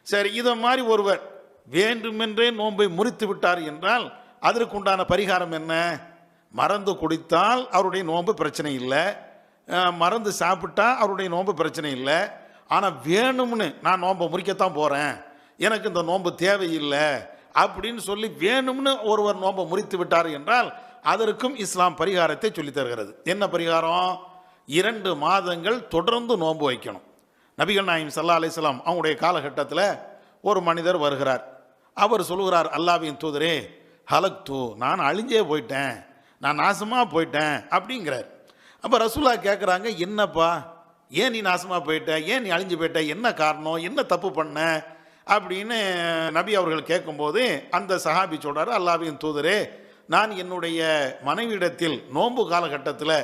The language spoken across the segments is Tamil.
சரி, இதை மாதிரி ஒருவர் வேண்டுமென்றே நோன்பை முறித்து விட்டார் என்றால் அதற்குண்டான பரிகாரம் என்ன? மறந்து குடித்தால் அவருடைய நோன்பு பிரச்சனை இல்லை, மறந்து சாப்பிட்டா அவருடைய நோன்பு பிரச்சனை இல்லை. ஆனால் வேணும்னு நான் நோன்பை முறிக்கத்தான் போகிறேன், எனக்கு இந்த நோன்பு தேவையில்லை அப்படின்னு சொல்லி வேணும்னு ஒருவர் நோன்பை முறித்து விட்டார் என்றால் அதற்கும் இஸ்லாம் பரிகாரத்தை சொல்லித் தருகிறது. என்ன பரிகாரம்? 2 மாதங்கள் தொடர்ந்து நோன்பு வைக்கணும். நபிகள் நாயகம் ஸல்லல்லாஹு அலைஹி வஸல்லம் அவங்களுடைய காலகட்டத்தில் ஒரு மனிதர் வருகிறார். அவர் சொல்லுகிறார், அல்லாஹ்வின் தூதரே, ஹலக்து, நான் அழிஞ்சே போயிட்டேன், நான் நாசமாக போயிட்டேன் அப்படிங்கிறார். அப்போ ரசூலா கேட்குறாங்க, என்னப்பா, ஏன் நீ நாசமாக போயிட்ட, ஏன் நீ அழிஞ்சு போயிட்ட, என்ன காரணம், என்ன தப்பு பண்ண அப்படின்னு நபி அவர்கள் கேட்கும்போது அந்த சஹாபி சொல்கிறார், அல்லாஹ்வின் தூதரே, நான் என்னுடைய மனைவியிடத்தில் நோன்பு காலகட்டத்தில்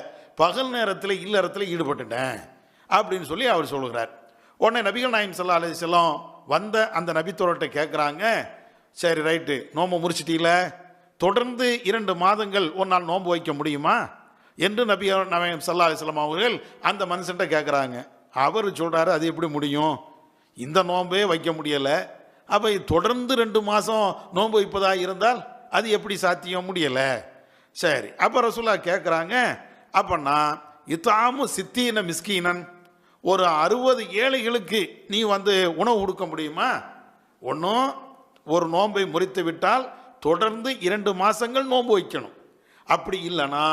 பகல் நேரத்தில் இல்லறத்தில் ஈடுபட்டுட்டேன் அப்படின்னு சொல்லி அவர் சொல்கிறார். உடனே நபிகள் நாயகம் ஸல்லல்லாஹு அலைஹி வஸல்லம் வந்த அந்த நபித்தோர்கிட்ட கேட்குறாங்க, சரி ரைட்டு, நோன்பு முடிச்சிட்டீங்கள, தொடர்ந்து 2 மாதங்கள் உன்னால் நோன்பு வைக்க முடியுமா என்று நபி நாயகம் ஸல்லல்லாஹு அலைஹி வஸல்லம் அவர்கள் அந்த மனுஷன்ட்ட கேட்குறாங்க. அவர் சொல்கிறாரு, அது எப்படி முடியும், இந்த நோன்பே வைக்க முடியலை, அப்போ தொடர்ந்து 2 மாதம் நோன்பு வைப்பதாக இருந்தால் அது எப்படி சாத்தியம், முடியலை. சரி, அப்போ ரசூலா கேட்குறாங்க, அப்போனா இத்தாமு சித்தீன மிஸ்கீனன், ஒரு 60 ஏழைகளுக்கு நீ உணவு கொடுக்க முடியுமா? ஒன்றும் ஒரு நோன்பை முறித்து விட்டால் தொடர்ந்து 2 மாதங்கள் நோன்பு வைக்கணும், அப்படி இல்லைன்னா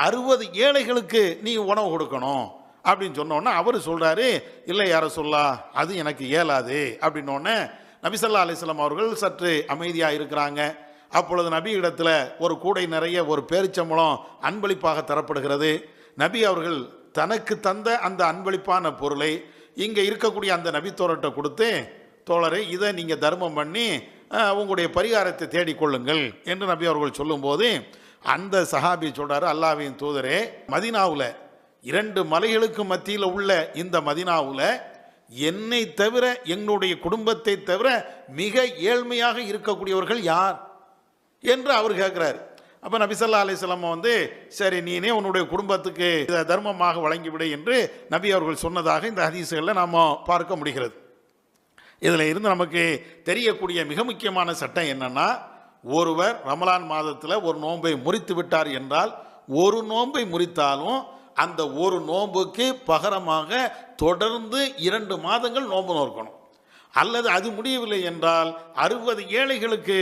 60 ஏழைகளுக்கு நீ உணவு கொடுக்கணும் அப்படின்னு சொன்னோன்னே அவர் சொல்கிறாரு, இல்லை யார சொல்லா, அது எனக்கு இயலாது அப்படின்னோடனே நபி ஸல்லல்லாஹு அலைஹி வஸல்லம் அவர்கள் சற்று அமைதியாக இருக்கிறாங்க. அப்பொழுது நபி இடத்துல ஒரு கூடை நிறைய ஒரு பேரிச்சம்பழம் அன்பளிப்பாக தரப்படுகிறது. நபி அவர்கள் தனக்கு தந்த அந்த அன்பளிப்பான பொருளை இங்கே இருக்கக்கூடிய அந்த நபித்தோரட்டை கொடுத்து, தோழரை, இதை நீங்கள் தர்மம் பண்ணி உங்களுடைய பரிகாரத்தை தேடிக்கொள்ளுங்கள் என்று நபி அவர்கள் சொல்லும்போது அந்த சஹாபி சொல்கிறாரு, அல்லாஹ்வின் தூதரே, மதீனாவில் 2 மலைகளுக்கு மத்தியில் உள்ள இந்த மதீனாவில் என்னை தவிர, என்னுடைய குடும்பத்தை தவிர மிக ஏழ்மையாக இருக்கக்கூடியவர்கள் யார் என்று அவர் கேட்குறாரு. அப்போ நபி ஸல்லல்லாஹு அலைஹி வஸல்லம் சரி, நீனே உன்னுடைய குடும்பத்துக்கு தர்மமாக வழங்கிவிடு என்று நபி அவர்கள் சொன்னதாக இந்த ஹதீஸ்களில் நாம் பார்க்க முடிகிறது. இதில் இருந்து நமக்கு தெரியக்கூடிய மிக முக்கியமான சட்டம் என்னன்னா, ஒருவர் ரமலான் மாதத்தில் ஒரு நோன்பை முறித்து விட்டார் என்றால், ஒரு நோன்பை முறித்தாலும் அந்த ஒரு நோன்புக்கு பகரமாக தொடர்ந்து 2 மாதங்கள் நோன்பு நோக்கணும். அல்லது அது முடியவில்லை என்றால் 60 ஏழைகளுக்கு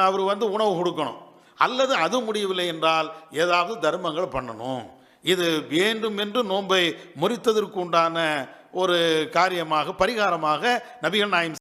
அவர் உணவு கொடுக்கணும். அல்லது அது முடியவில்லை என்றால் ஏதாவது தர்மங்கள் பண்ணணும். இது வேண்டும் என்று நோன்பை முறித்ததற்கு உண்டான ஒரு காரியமாக, பரிகாரமாக நபிகள் நாயகம்